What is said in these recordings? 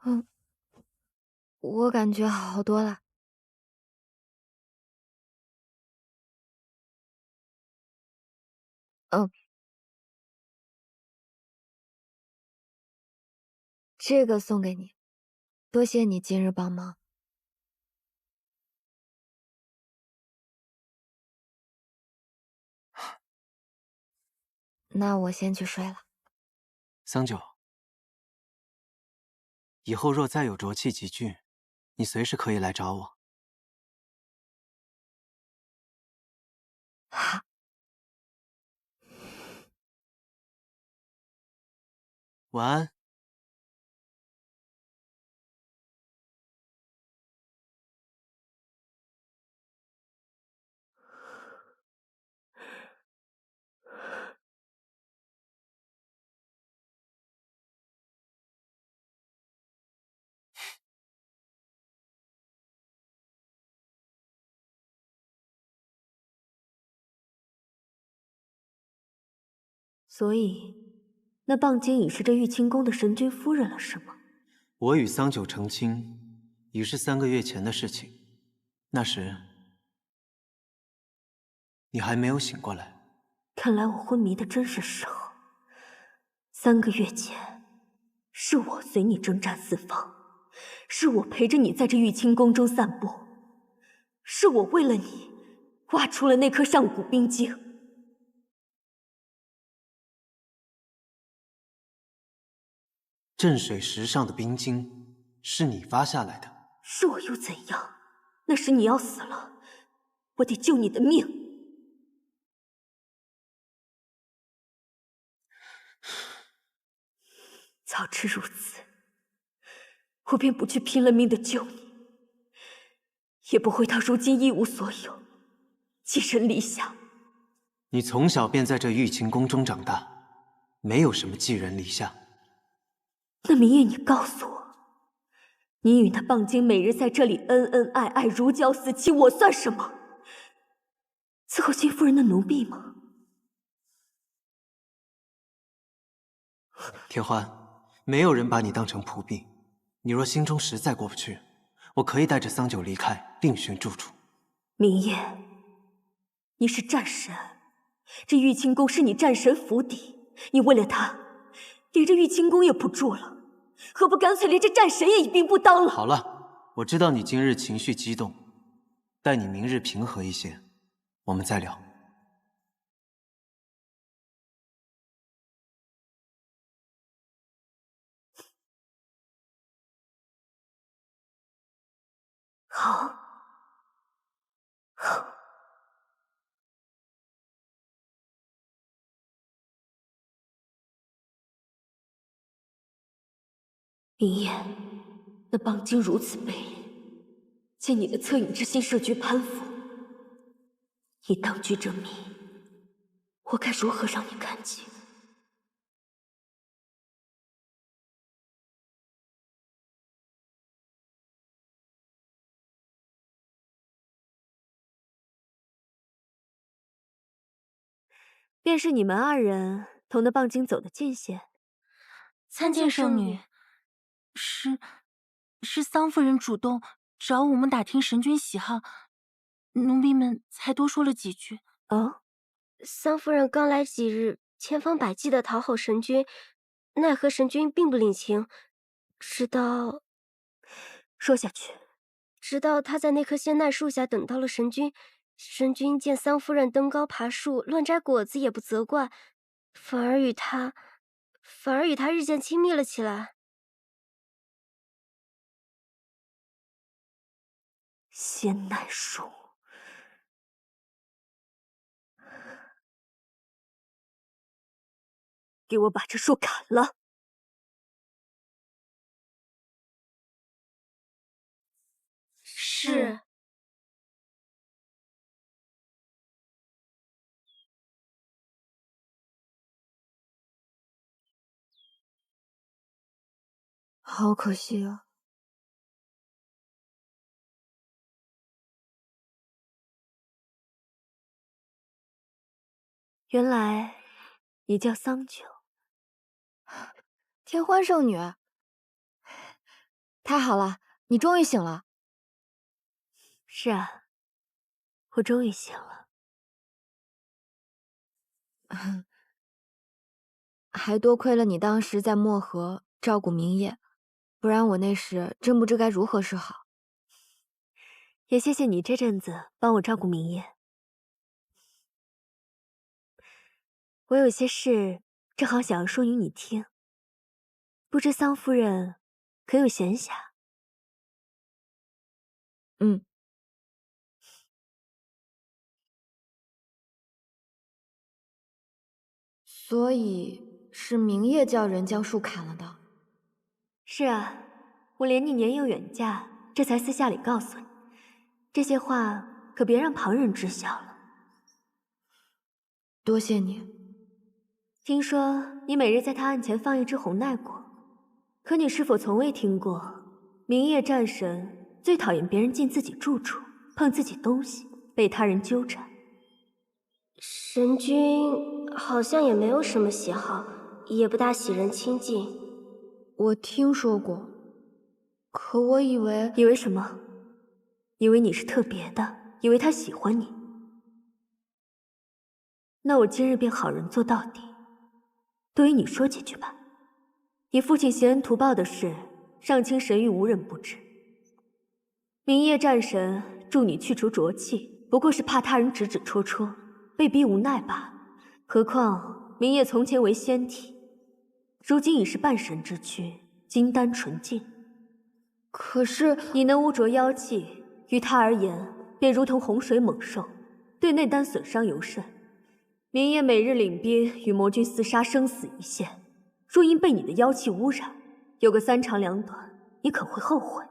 嗯，我感觉好多了。嗯，这个送给你，多谢你今日帮忙。那我先去睡了。桑九，以后若再有浊气集聚，你随时可以来找我。好，晚安。所以，那棒精已是这玉清宫的神君夫人了，是吗？我与桑九成亲，已是3个月前的事情。那时，你还没有醒过来。看来我昏迷的真是时候。3个月前，是我随你征战四方，是我陪着你在这玉清宫中散步，是我为了你挖出了那颗上古冰晶。镇水石上的冰晶，是你挖下来的。是我又怎样？那时你要死了，我得救你的命。早知如此，我便不去拼了命的救你，也不会到如今一无所有，寄人篱下。你从小便在这玉清宫中长大，没有什么寄人篱下。那明夜你告诉我，你与那棒精每日在这里恩恩爱爱，如胶似漆，我算什么？伺候新夫人的奴婢吗？天欢，没有人把你当成仆婢。你若心中实在过不去，我可以带着桑九离开，另寻住处。明夜，你是战神，这玉清宫是你战神府邸，你为了他，连这玉清宫也不住了，何不干脆连这战神也一并不当了？好了，我知道你今日情绪激动，待你明日平和一些，我们再聊。好，好。明夜，那棒精如此卑劣，见你的恻隐之心设局攀附，以当局者迷，我该如何让你看清？便是你们2人同那棒精走得近些。参见圣女，是桑夫人主动找我们打听神君喜好，奴婢们才多说了几句。哦，桑夫人刚来几日，千方百计的讨好神君，奈何神君并不领情，说下去。直到他在那棵仙奈树下等到了神君，神君见桑夫人登高爬树乱摘果子也不责怪，反而与他日渐亲密了起来。仙奈树，给我把这树砍了！是。好可惜啊。原来你叫桑九。天欢圣女，太好了，你终于醒了。是啊，我终于醒了。还多亏了你当时在漠河照顾明夜，不然我那时真不知该如何是好。也谢谢你这阵子帮我照顾明夜。我有些事正好想要说与你听，不知桑夫人可有闲暇？嗯。所以是明夜叫人将树砍了的。是啊，我怜你年幼远嫁，这才私下里告诉你。这些话可别让旁人知晓了。多谢你。听说你每日在他案前放一只红奈果，可你是否从未听过，明夜战神最讨厌别人进自己住处，碰自己东西，被他人纠缠。神君好像也没有什么喜好，也不大喜人亲近。我听说过，可我以为……以为什么？以为你是特别的，以为他喜欢你。那我今日便好人做到底，多与你说几句吧。你父亲携恩图报的事，上清神域无人不知。明夜战神助你去除浊气，不过是怕他人指指戳戳，被逼无奈罢。何况明夜从前为仙体，如今已是半神之躯，金丹纯净。可是你能污浊妖气，于他而言便如同洪水猛兽，对内丹损伤尤甚。明夜每日领兵与魔君厮杀，生死一线。若因被你的妖气污染，有个三长两短，你可会后悔。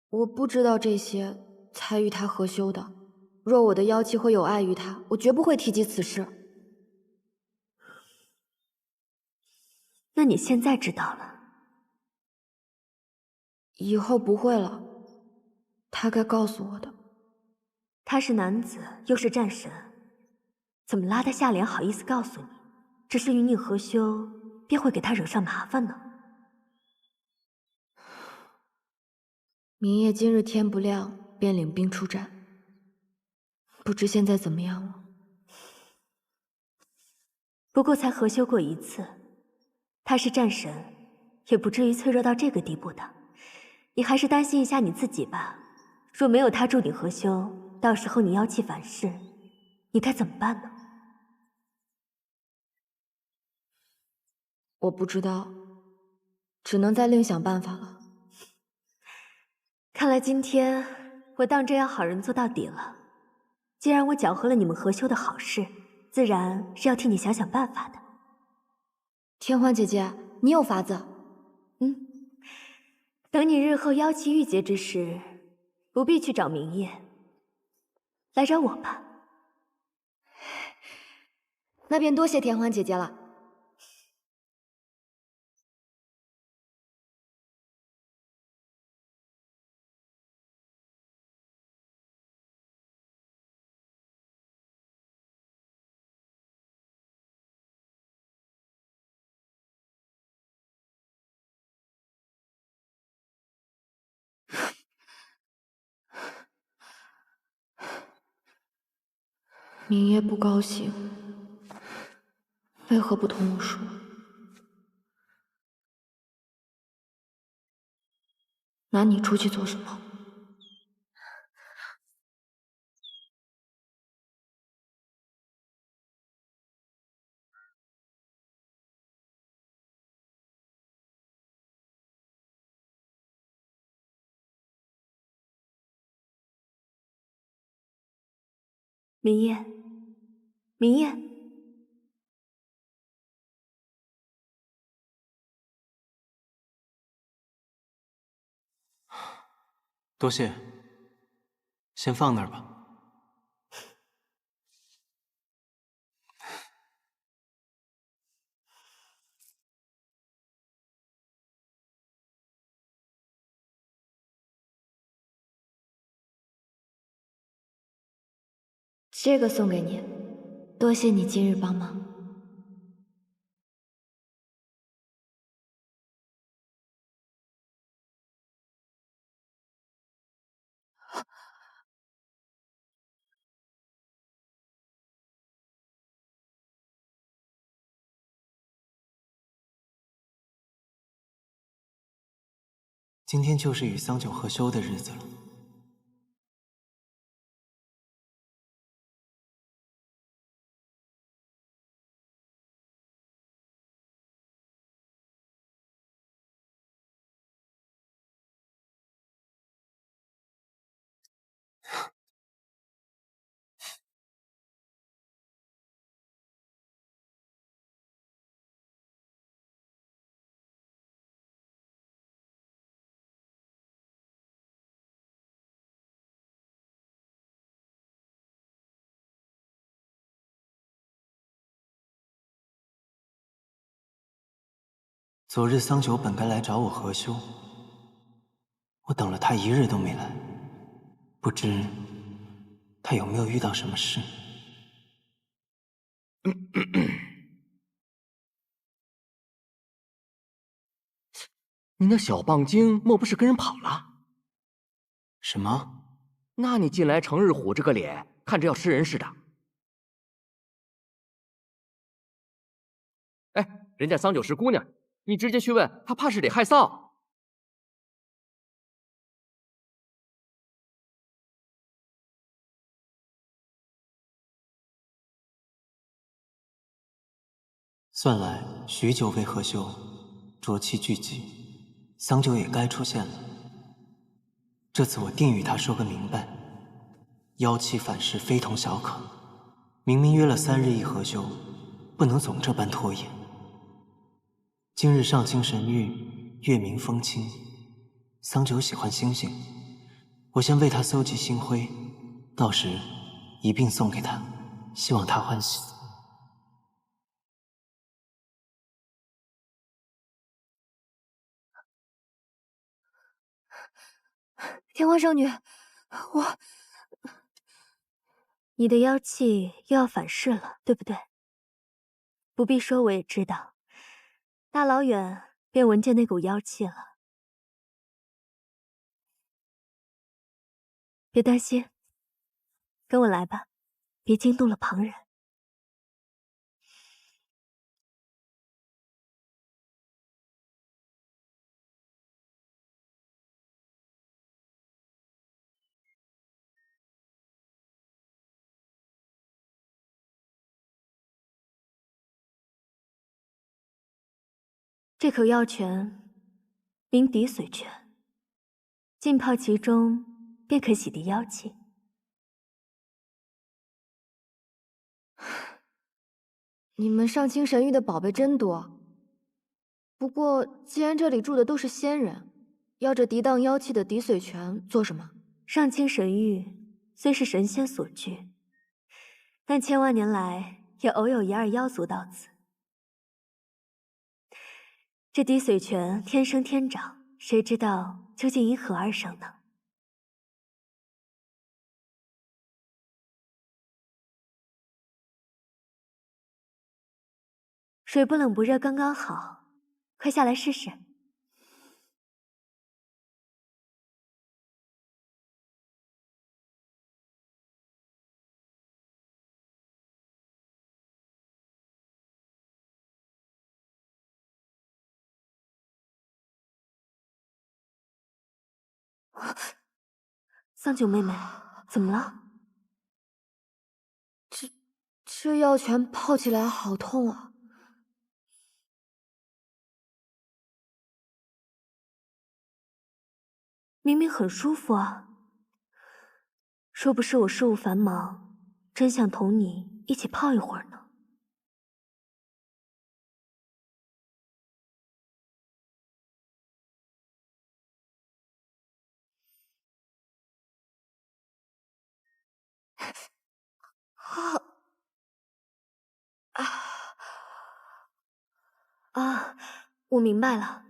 我不知道这些，才与他合修的。若我的妖气会有碍于他，我绝不会提及此事。那你现在知道了，以后不会了。他该告诉我的。他是男子，又是战神，怎么拉得下脸好意思告诉你？只是与你合修，便会给他惹上麻烦呢？明夜今日天不亮便领兵出战，不知现在怎么样了。不过才合修过一次，他是战神，也不至于脆弱到这个地步的。你还是担心一下你自己吧。若没有他助你合修，到时候你妖气反噬，你该怎么办呢？我不知道，只能再另想办法了。看来今天我当真要好人做到底了。既然我搅和了你们合修的好事，自然是要替你想想办法的。天欢姐姐，你有法子。等你日后妖气郁结之时，不必去找明夜，来找我吧。那便多谢天欢姐姐了。明夜不高兴，为何不同我说？拿你出去做什么？明夜，明夜，多谢，先放那儿吧。这个送给你，多谢你今日帮忙。今天就是与桑九合修的日子了。昨日桑九本该来找我合修，我等了他1日都没来，不知他有没有遇到什么事。你那小棒精莫不是跟人跑了？什么？那你进来成日虎着个脸，看着要吃人似的。哎，人家桑九是姑娘，你直接去问，她怕是得害臊。算来许久未合修，浊气聚集，桑九也该出现了。这次我定与他说个明白，妖气反噬非同小可，明明约了3日一合修，不能总这般拖延。今日上清神域，月明风清，桑九喜欢星星，我先为他搜集星辉，到时一并送给他，希望他欢喜。天荒少女，你的妖气又要反噬了，对不对？不必说，我也知道，大老远便闻见那股妖气了。别担心，跟我来吧，别惊动了旁人。这口药泉名滴髓泉，浸泡其中便可洗涤妖气。你们上清神域的宝贝真多。不过，既然这里住的都是仙人，要这涤荡妖气的滴髓泉做什么？上清神域虽是神仙所居，但千万年来也偶有1、2妖族到此。这滴髓泉天生天长，谁知道究竟因何而生呢？水不冷不热，刚刚好，快下来试试。桑九妹妹，怎么了？这药泉泡起来好痛啊！明明很舒服啊。若不是我事务繁忙，真想同你一起泡一会儿呢。啊，我明白了。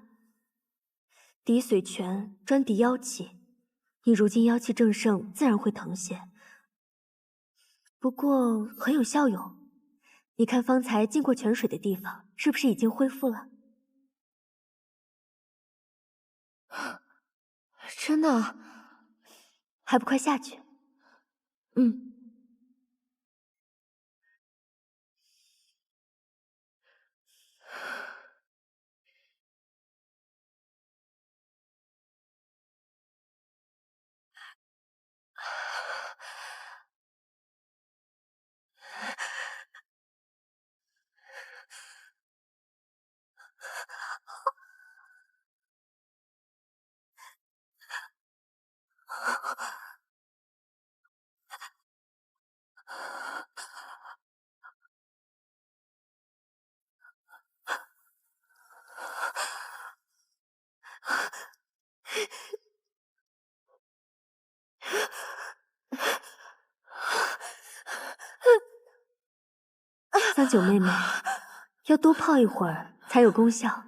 滴髓泉专滴妖气，你如今妖气正盛，自然会疼些。不过很有效用。你看方才进过泉水的地方，是不是已经恢复了？真的？还不快下去？嗯。桑九妹妹，要多泡一会儿才有功效。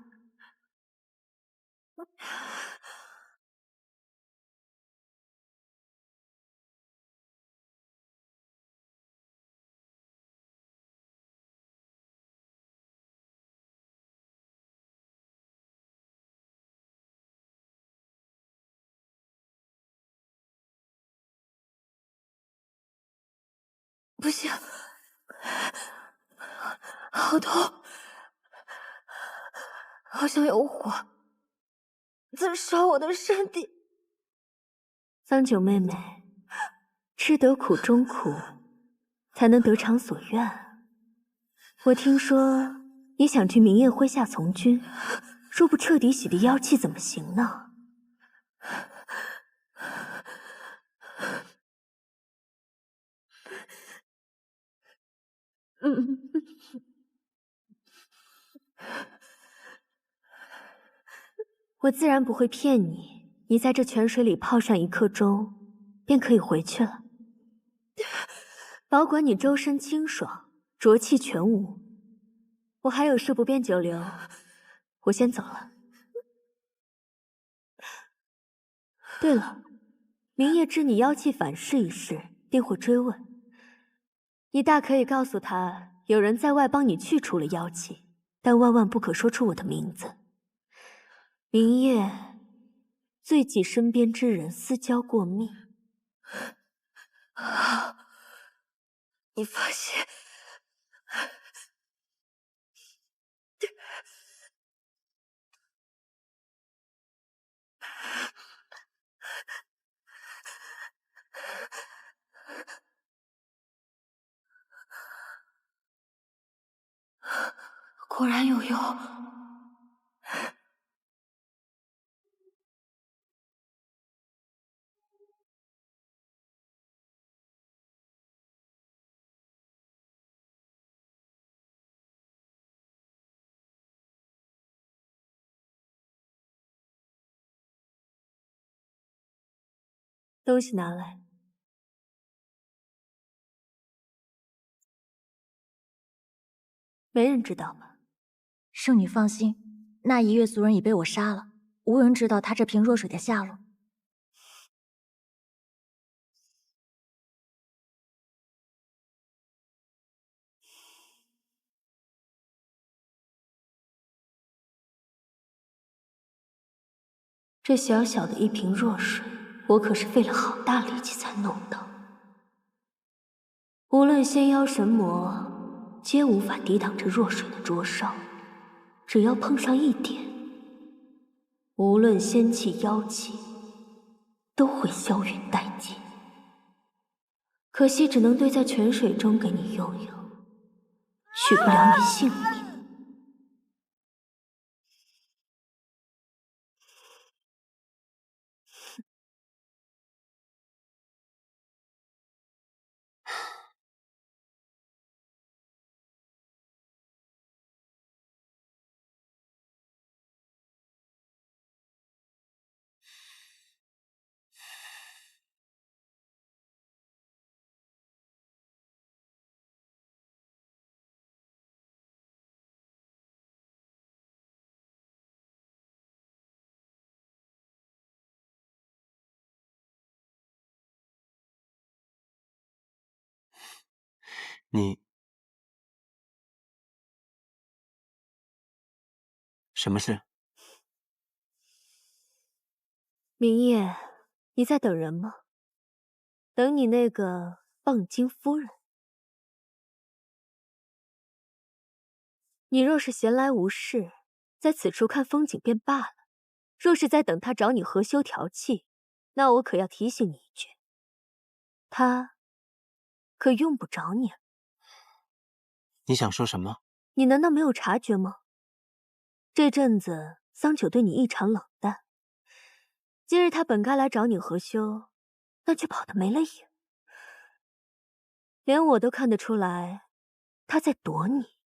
不行，好痛，好像有火在烧我的身体。桑九妹妹，吃得苦中苦，才能得偿所愿。我听说你想去明夜麾下从军，若不彻底洗涤妖气，怎么行呢？我自然不会骗你，你在这泉水里泡上1刻钟，便可以回去了。保管你周身清爽，浊气全无。我还有事不便久留，我先走了。对了，明夜知你妖气反噬一事，定会追问。你大可以告诉他，有人在外帮你去除了妖气，但万万不可说出我的名字。明夜最忌身边之人私交过密。你放心。果然有用。东西拿来。没人知道吗？圣女放心，那一月族人已被我杀了，无人知道他这瓶弱水的下落。这小小的一瓶弱水，我可是费了好大力气才弄到。无论仙妖神魔，皆无法抵挡这弱水的灼烧。只要碰上一点，无论仙气妖气，都会消陨殆尽。可惜只能兑在泉水中给你用用，取不了你性命。你什么事？明夜，你在等人吗？等你那个蚌精夫人。你若是闲来无事，在此处看风景便罢了；若是在等他找你合修调气，那我可要提醒你一句，他可用不着你了。你想说什么？你难道没有察觉吗？这阵子桑九对你异常冷淡，今日他本该来找你合修，但却跑得没了影，连我都看得出来，他在躲你。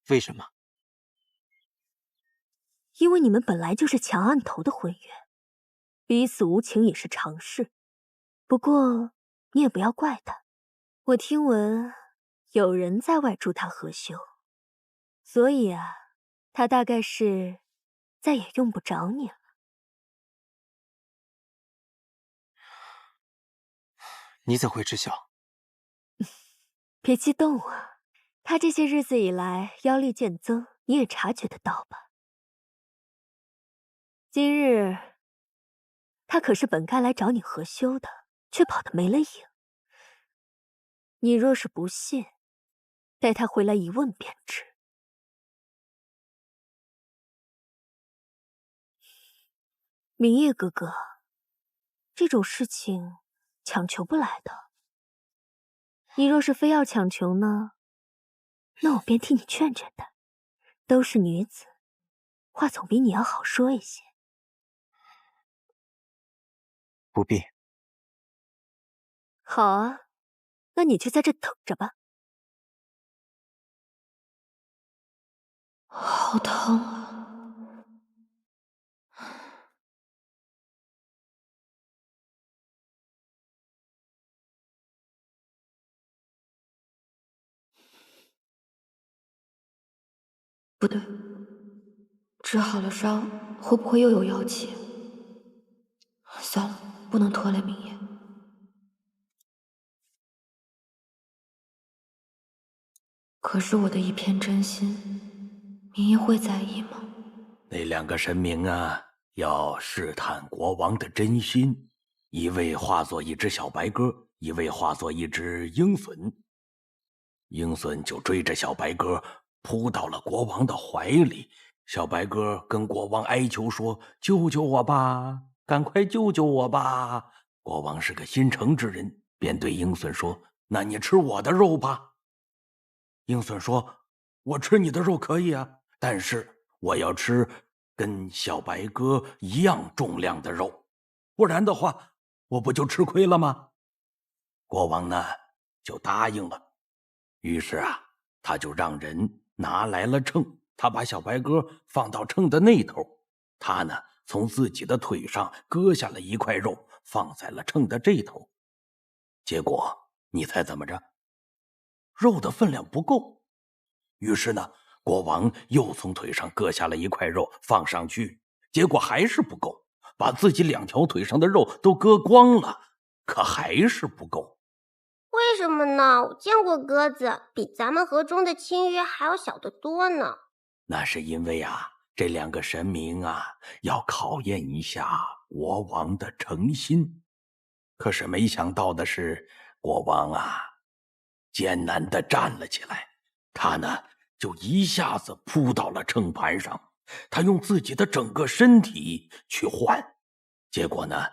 为什么？因为你们本来就是强按头的婚约，彼此无情也是常事。不过你也不要怪他，我听闻有人在外助他合修，所以啊，他大概是再也用不着你了。你怎会知晓？别激动啊，他这些日子以来妖力渐增，你也察觉得到吧？今日他可是本该来找你合修的，却跑得没了影。你若是不信，待他回来一问便知。明夜哥哥，这种事情强求不来的。你若是非要强求呢，那我便替你劝劝他。都是女子，话总比你要好说一些。不必。好啊，那你就在这等着吧。好疼啊！不对，治好了伤，会不会又有妖气？算了，不能拖累明夜。可是我的一片真心，明夜会在意吗？那两个神明啊，要试探国王的真心，一位化作一只小白鸽，一位化作一只鹰隼。鹰隼就追着小白鸽扑到了国王的怀里，小白鸽跟国王哀求说：“救救我吧，赶快救救我吧！”国王是个心诚之人，便对鹰隼说：“那你吃我的肉吧。”鹰隼说：“我吃你的肉可以啊，但是我要吃跟小白鸽一样重量的肉，不然的话，我不就吃亏了吗？”国王呢，就答应了。于是啊，他就让人拿来了秤，他把小白鸽放到秤的那头，他呢，从自己的腿上割下了一块肉，放在了秤的这头。结果，你猜怎么着？肉的分量不够。于是呢，国王又从腿上割下了一块肉放上去，结果还是不够，把自己两条腿上的肉都割光了，可还是不够。为什么呢？我见过鸽子，比咱们河中的清约还要小得多呢。那是因为啊，这两个神明啊，要考验一下国王的诚心。可是没想到的是，国王啊，艰难地站了起来，他呢，就一下子扑到了秤盘上，他用自己的整个身体去换。结果呢，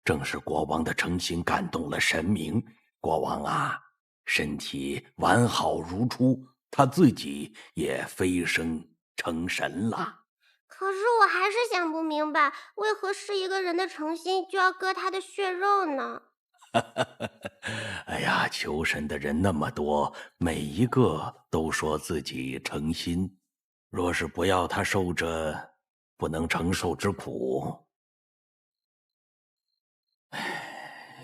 正是国王的诚心感动了神明，国王啊，身体完好如初，他自己也飞升成神了。可是我还是想不明白，为何是一个人的诚心就要割他的血肉呢？哎呀，求神的人那么多，每一个都说自己诚心，若是不要他受着不能承受之苦，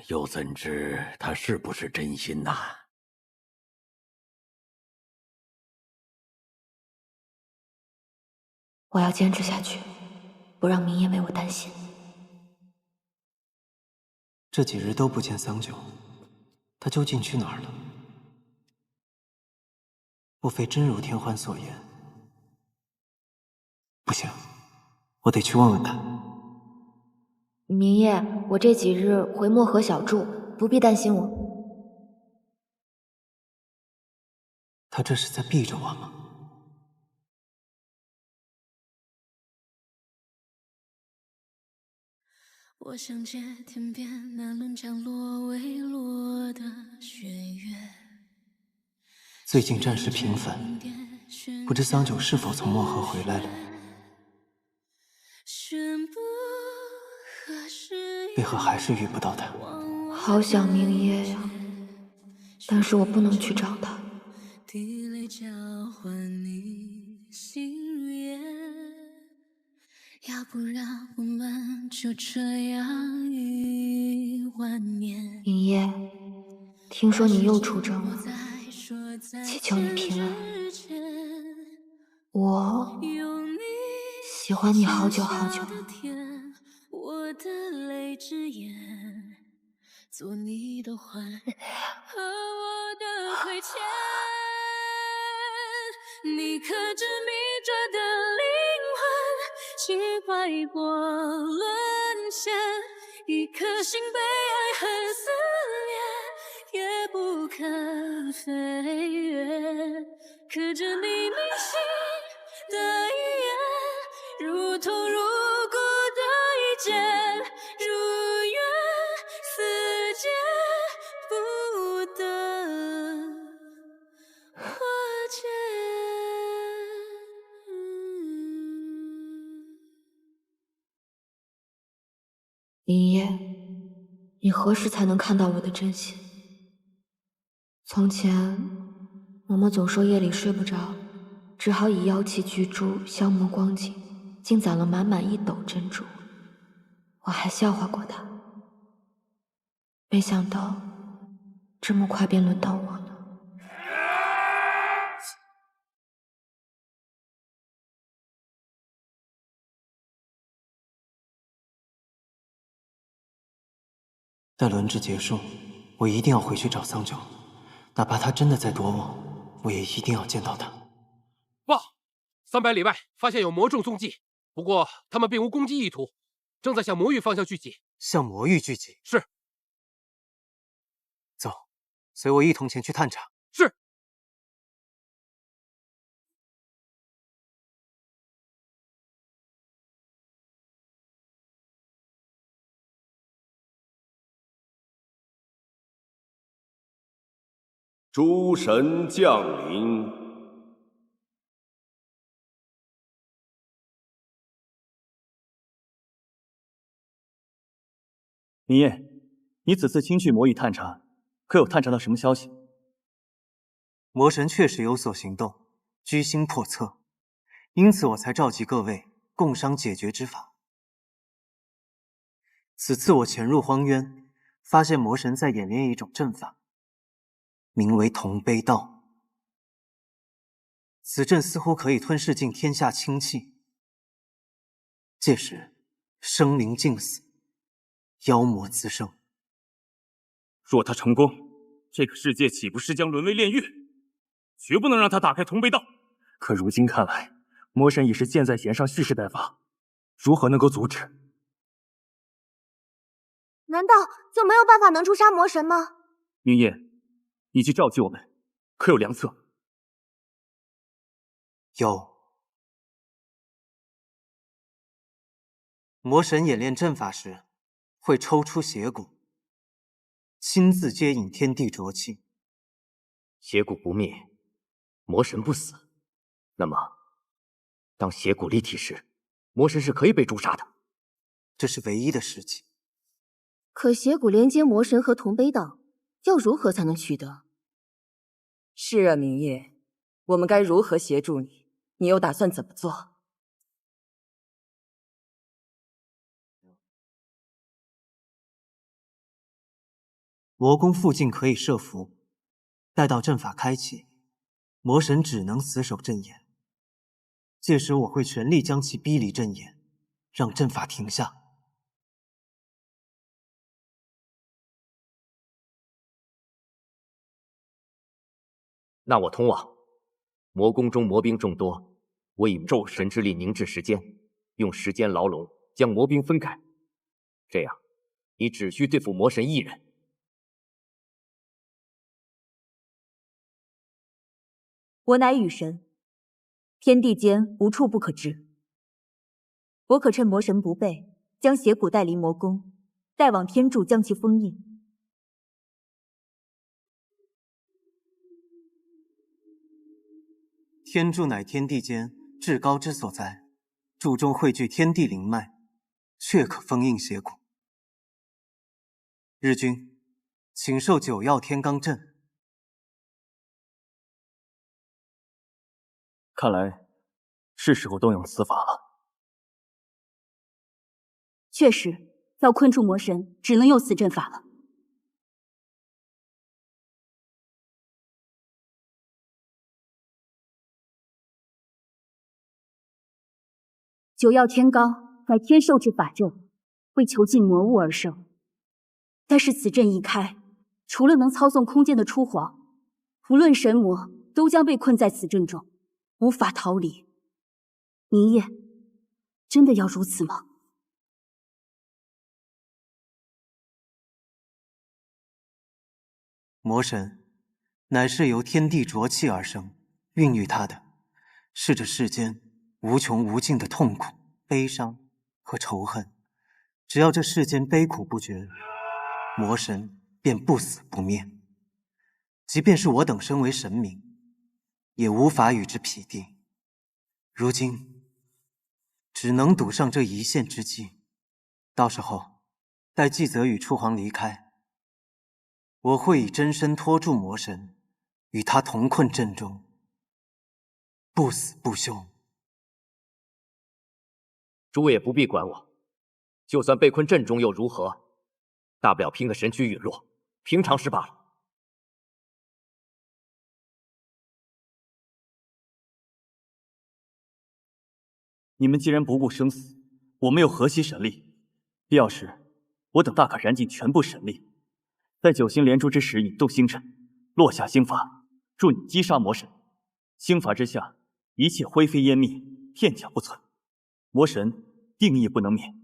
又怎知他是不是真心呐？我要坚持下去，不让明夜为我担心。这几日都不见桑九，他究竟去哪儿了？莫非真如天欢所言？不行，我得去问问他。明夜，我这几日回漠河小住，不必担心我。他这是在避着我吗？我想借天边那轮降落未落的雪月。最近战事频繁，不知桑九是否从漠河回来了？为何还是遇不到他？好想明夜呀，但是我不能去找他。滴泪交换你心愿，要不然我们就这样一万年。明夜，听说你又出征了，祈求你平安。我喜欢你好久好久了。我的泪只眼，做你的欢和我的亏欠。你刻着迷着的灵魂，情怀过沦陷，一颗心被爱恨撕裂，也不可飞跃。刻着你铭心的遗言，如痛如骨的一剑，如愿似解不得化解。明夜，你何时才能看到我的真心？从前，嬷嬷总说夜里睡不着，只好以妖气聚珠消磨光景，竟攒了满满1斗珍珠。我还笑话过她，没想到这么快便轮到我了。待轮值结束，我一定要回去找桑九，哪怕他真的在躲我，我也一定要见到他。报，300里外发现有魔众踪迹，不过他们并无攻击意图，正在向魔域方向聚集。向魔域聚集？是。走，随我一同前去探查。是。诸神降临。明夜，你此次亲去魔域探查，可有探查到什么消息？魔神确实有所行动，居心叵测，因此我才召集各位共商解决之法。此次我潜入荒渊，发现魔神在演练一种阵法，名为同悲道。此阵似乎可以吞噬尽天下清气，届时生灵尽死，妖魔滋生。若他成功，这个世界岂不是将沦为炼狱？绝不能让他打开同悲道。可如今看来，魔神已是箭在弦上，蓄势待发，如何能够阻止？难道就没有办法能诛杀魔神吗？明夜，你去召集我们，可有良策？有。魔神演练阵法时，会抽出邪骨，亲自接引天地浊气。邪骨不灭，魔神不死，那么当邪骨立体时，魔神是可以被诛杀的。这是唯一的时机。可邪骨连接魔神和同悲道，要如何才能取得？是啊，明夜，我们该如何协助你？你又打算怎么做？魔宫附近可以设符，待到阵法开启，魔神只能死守阵眼。届时我会全力将其逼离阵眼，让阵法停下。那我通往魔宫中魔兵众多，我以咒神之力凝滞时间，用时间牢笼将魔兵分开，这样你只需对付魔神一人。我乃雨神，天地间无处不可知。我可趁魔神不备，将邪骨带离魔宫，带往天柱将其封印。天柱乃天地间至高之所在，柱中汇聚天地灵脉，确可封印邪骨。日君，请受九曜天罡阵。看来是时候动用此法了。确实，要困住魔神，只能用此阵法了。九曜天罡乃天授之法阵，为囚禁魔物而生。但是此阵一开，除了能操纵空间的初皇，无论神魔都将被困在此阵中，无法逃离。明夜，真的要如此吗？魔神乃是由天地浊气而生，孕育它的是这世间无穷无尽的痛苦、悲伤和仇恨。只要这世间悲苦不绝，魔神便不死不灭。即便是我等身为神明，也无法与之匹敌。如今只能赌上这一线之机，到时候待季泽与初皇离开，我会以真身拖住魔神，与他同困阵中，不死不休。诸位也不必管我，就算被困阵中又如何？大不了拼个神躯陨落，平常事罢了。你们既然不顾生死，我们又何惜神力？必要时，我等大可燃尽全部神力，在九星连珠之时引动星辰，落下星法，助你击杀魔神。星法之下，一切灰飞烟灭，片甲不存，魔神定亦不能免。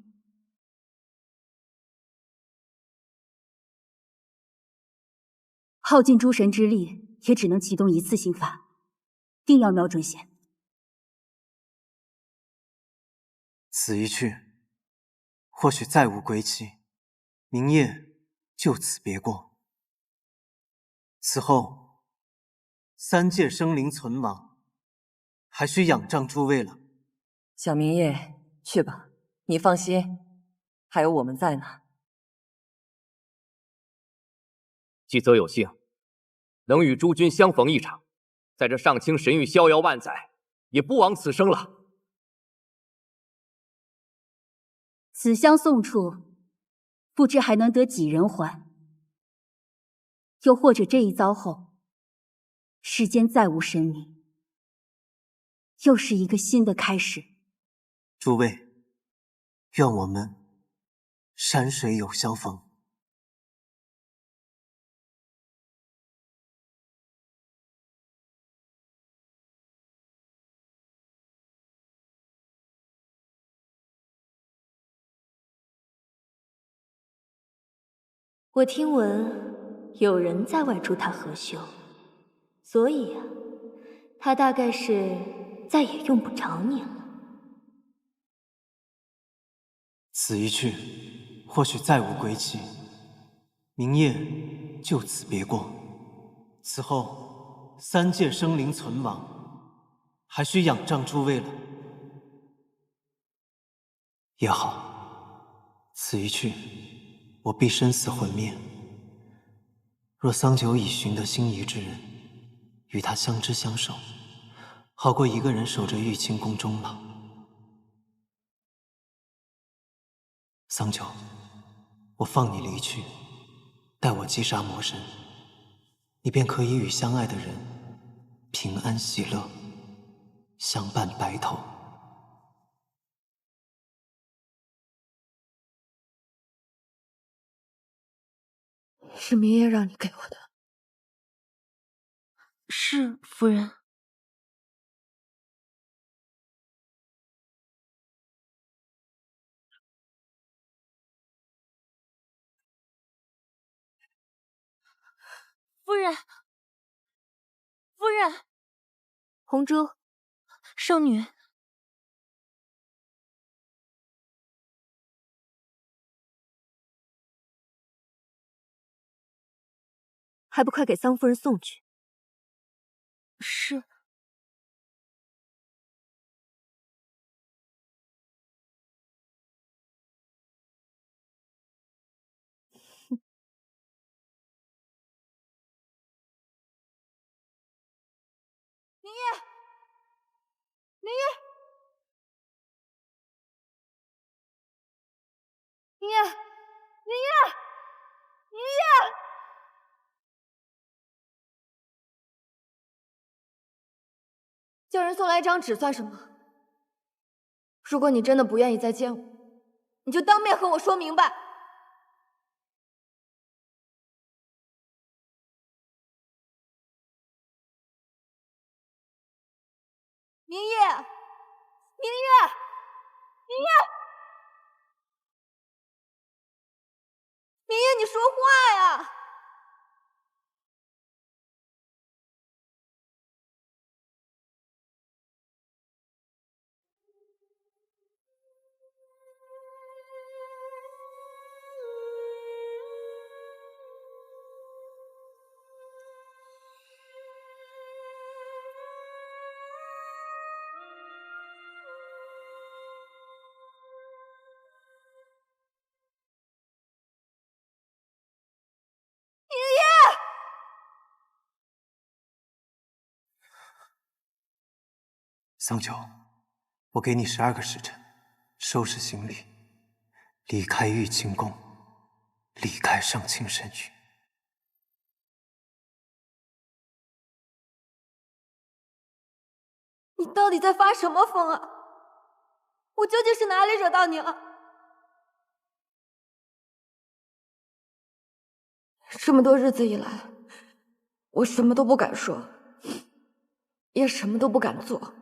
耗尽诸神之力，也只能启动一次星法，定要瞄准线。此一去，或许再无归期，明夜就此别过。此后，三界生灵存亡，还需仰仗诸位了。小明夜，去吧，你放心，还有我们在呢。季泽有幸能与诸君相逢一场，在这上清神域逍遥万载，也不枉此生了。此香送出，不知还能得几人还？又或者这一遭后，世间再无神明，又是一个新的开始。诸位，愿我们山水有相逢。我听闻有人在外助他合修，所以啊，他大概是再也用不着你了。此一去，或许再无归期，明夜就此别过。此后，三界生灵存亡，还需仰仗诸位了。也好，此一去，我必生死魂灭。若桑九已寻得心仪之人，与他相知相守，好过一个人守着玉清宫终老。桑九，我放你离去，待我击杀魔神，你便可以与相爱的人平安喜乐，相伴白头。是明夜让你给我的。是。是，夫人。夫人，夫人，红珠，圣女。还不快给桑夫人送去！是。明夜，明夜，明夜，明夜，明夜！叫人送来一张纸算什么？如果你真的不愿意再见我，你就当面和我说明白。明夜，明夜，明夜，明夜，你说话呀！桑九，我给你12个时辰，收拾行李，离开玉清宫，离开上清神域。你到底在发什么疯啊？我究竟是哪里惹到你了？这么多日子以来，我什么都不敢说，也什么都不敢做。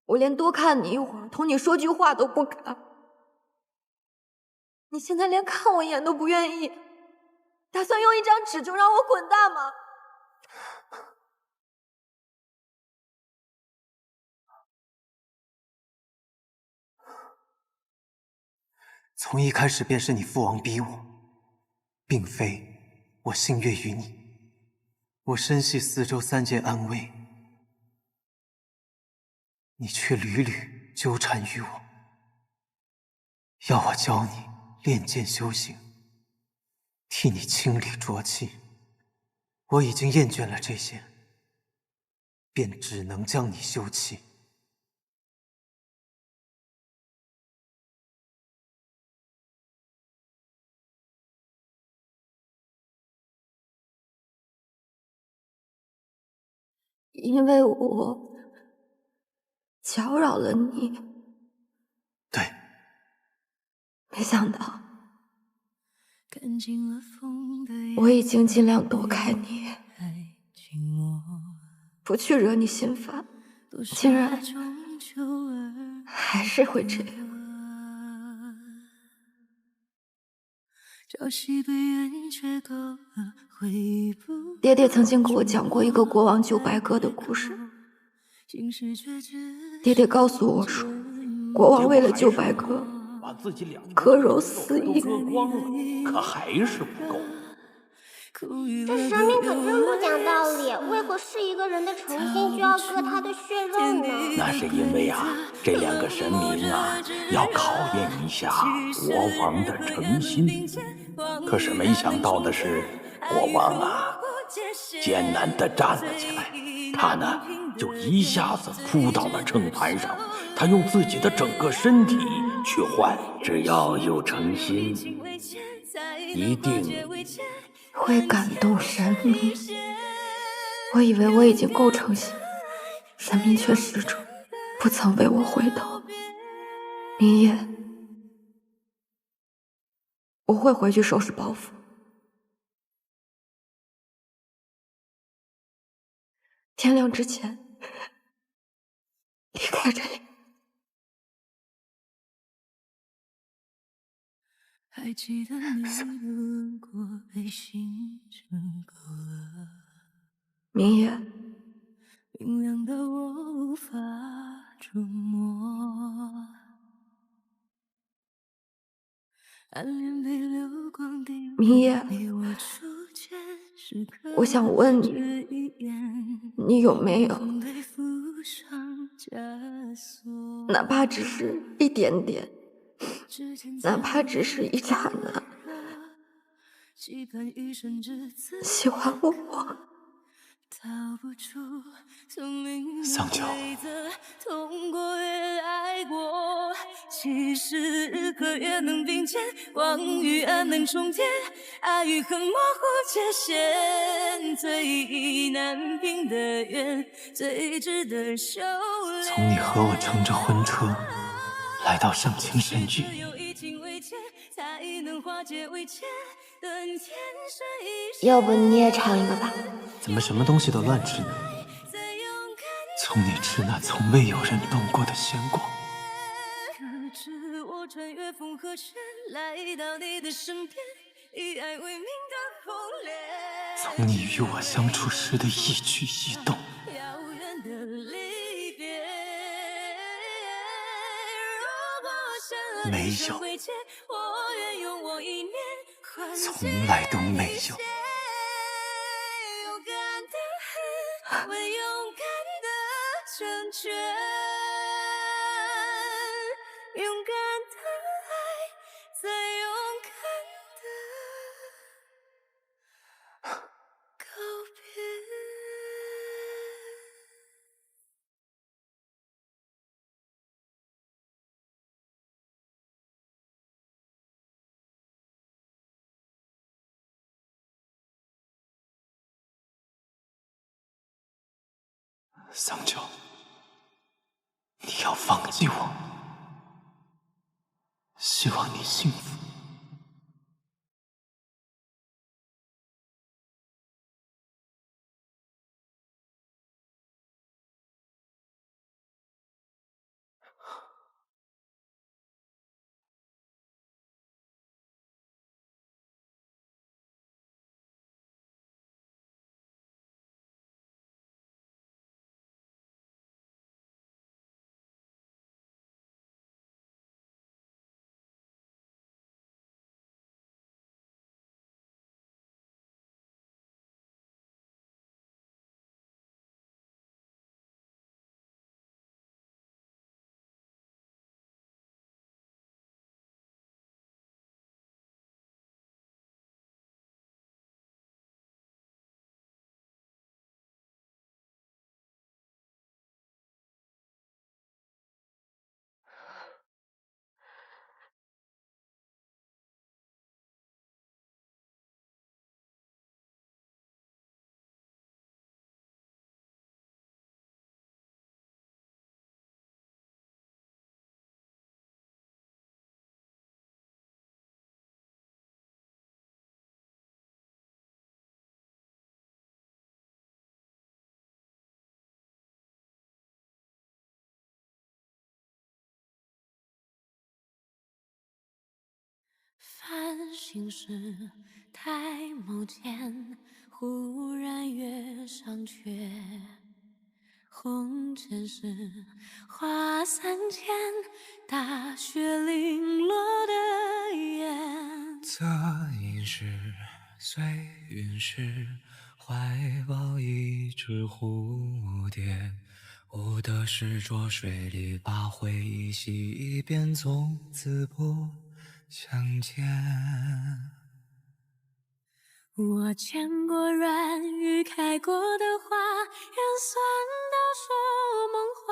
我连多看你一会儿，同你说句话都不敢。你现在连看我一眼都不愿意，打算用一张纸就让我滚蛋吗？从一开始便是你父王逼我，并非我心悦于你。我深系四周3界安危，你却屡屡纠缠于我，要我教你练剑修行，替你清理浊气。我已经厌倦了这些，便只能将你休弃。因为我搅扰了你。对。没想到，我已经尽量躲开你，不去惹你心烦，竟然还是会这样。爹爹曾经给我讲过一个国王救白鸽的故事。爹爹告诉我说，国王为了救白鸽，割肉4亿，可还是不够。这神明可真不讲道理，为何是一个人的诚心就要割他的血肉呢？那是因为啊，这2个神明啊，要考验一下国王的诚心。可是没想到的是，国王啊，艰难地站了起来，他呢，就一下子扑到了秤盘上，他用自己的整个身体去换，只要有诚心，一定会感动神明。我以为我已经够诚心，神明却始终不曾为我回头。明夜，我会回去收拾包袱。天亮之前离开这里。还记得你的轮廓被星辰勾勒，明夜，明亮到我无法触摸，暗恋被流光滴明夜，我想问你，你有没有，哪怕只是一点点，哪怕只是一刹那，喜欢我？桑乔，其实日和月能并肩，光与暗能重叠，爱与恨模糊界限，最意难平的缘，最值得修炼。从你和我乘着婚车来到圣清神域，要不你也尝一个吧？怎么什么东西都乱吃呢？从你吃那从未有人动过的鲜果，从你与我相处时的一举一动，没有，从来都没有。为勇敢的成全，勇敢的爱，最勇敢的告别。桑乔，你要放弃我，希望你幸福。繁星是太眸间，忽然月上缺。红尘是花三千，大雪零落的眼。侧影是随云是，怀抱一只蝴蝶。我的是浊水里把回忆洗一遍，从此不相见。我见过软语开过的花，缘酸到说梦话。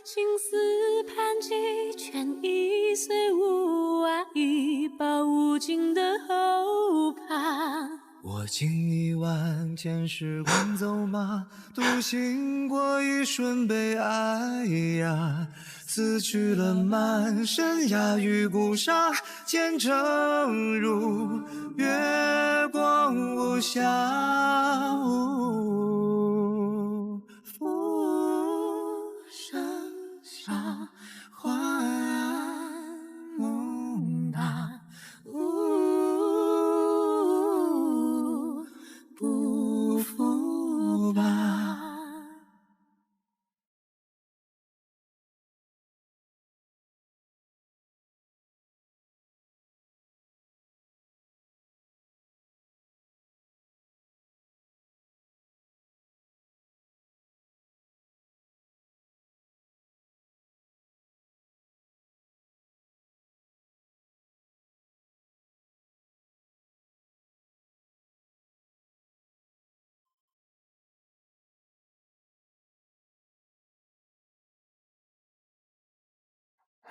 情丝盘踞，劝已随无啊，一把无尽的后怕。我经一万千时光走马，独行过一瞬悲哀呀。撕去了满身鸦与孤沙，前程如月光无暇。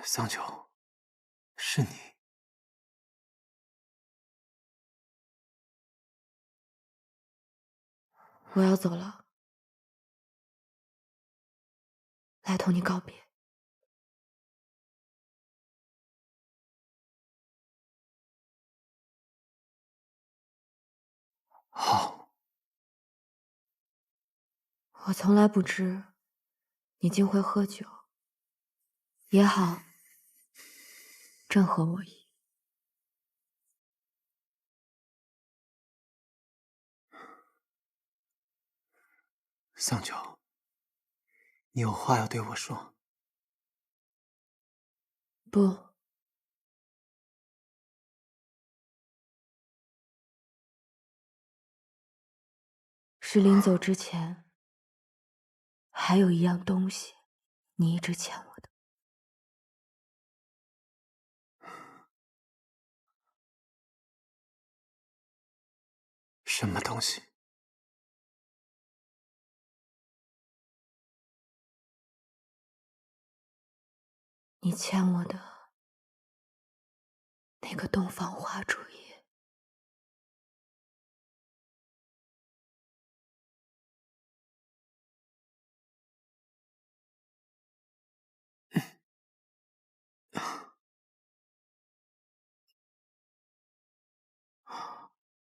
桑九，是你。我要走了，来同你告别。好。我从来不知你竟会喝酒，也好，正合我意。桑九，你有话要对我说？不，是临走之前，还有一样东西，你一直欠我的。什么东西？你欠我的那个洞房花烛夜。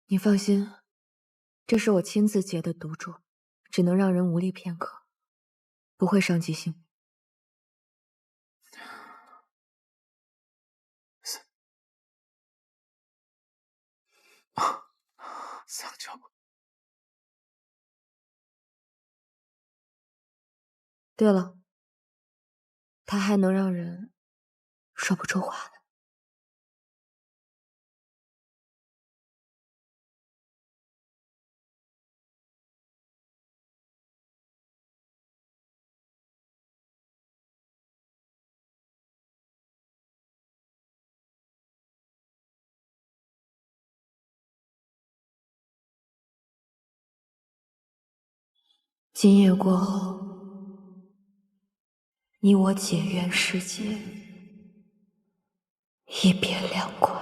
你放心，这是我亲自结的赌注，只能让人无力片刻，不会伤及性命。桑九，对了，他还能让人说不出话来。今夜过后，你我结缘世界，一别两宽。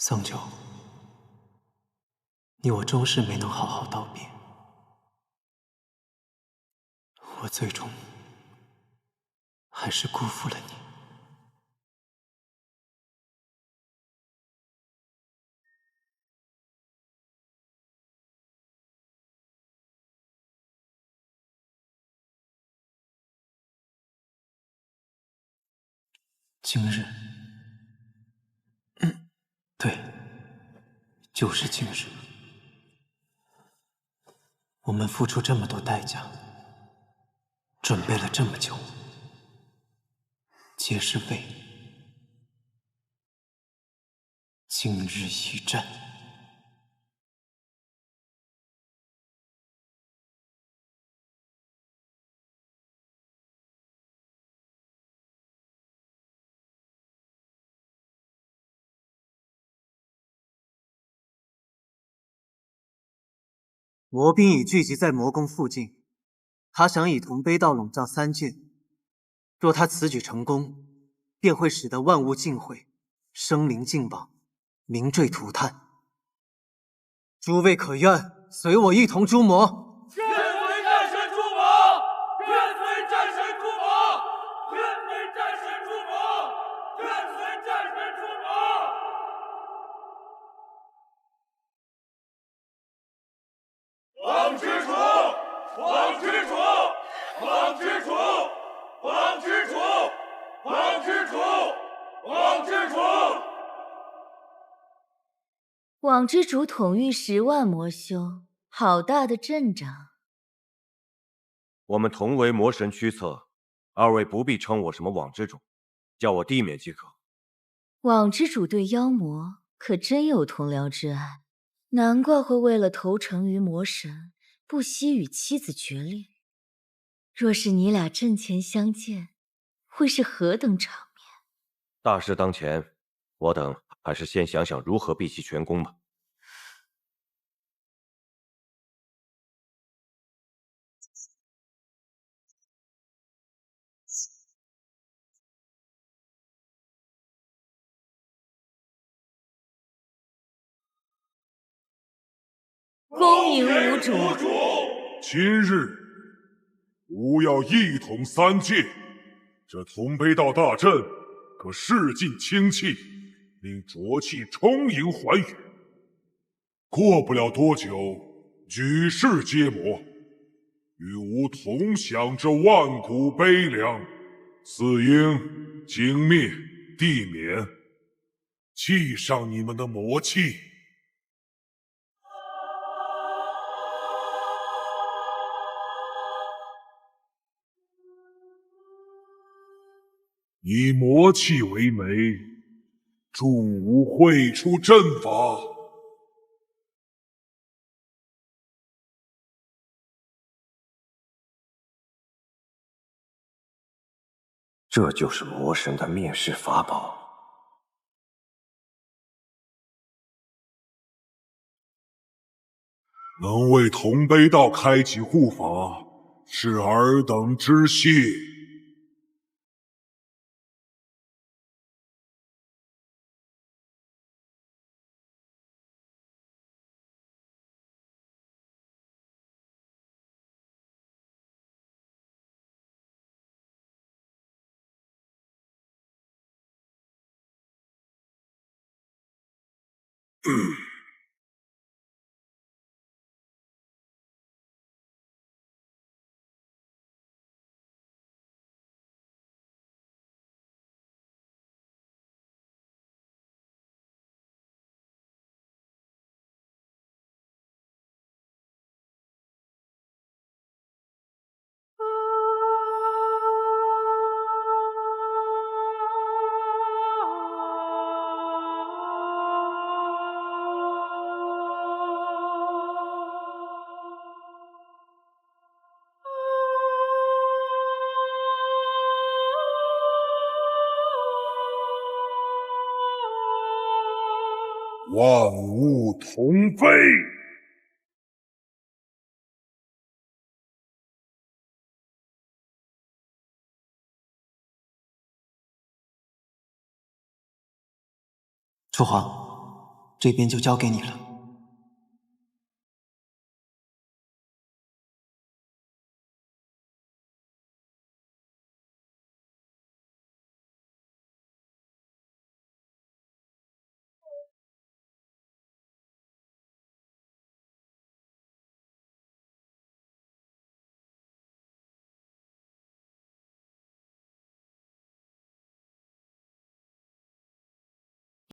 桑九，你我终是没能好好道别，我最终还是辜负了你。今日，对，就是今日。我们付出这么多代价，准备了这么久，皆是为今日一战。魔兵已聚集在魔宫附近，他想以同悲道笼罩三界，若他此举成功，便会使得万物尽毁，生灵尽亡，名坠涂炭。诸位可愿随我一同诛魔？愿随战神诛魔！愿随战神诛魔！愿随战神诛魔！愿随战神诛魔！王之主，王之主，王之主，王之主，王之主，王之主。网之主统御10万魔修，好大的阵仗！我们同为魔神驱策，二位不必称我什么网之主，叫我地面即可。网之主对妖魔可真有同僚之爱，难怪会为了投诚于魔神，不惜与妻子决裂。若是你俩阵前相见，会是何等场面？大事当前，我等还是先想想如何毕其全功吧。恭迎吾主。今日吾要一统三界，这同悲道大阵可试尽清气，令浊气充盈寰宇。过不了多久，举世皆魔，与吾同享这万古悲凉。死应经灭地免，祭上你们的魔气。以魔气为媒，助吾绘出阵法。这就是魔神的灭世法宝。能为同悲道开启护法，是尔等之幸。万物同悲。楚皇，这边就交给你了。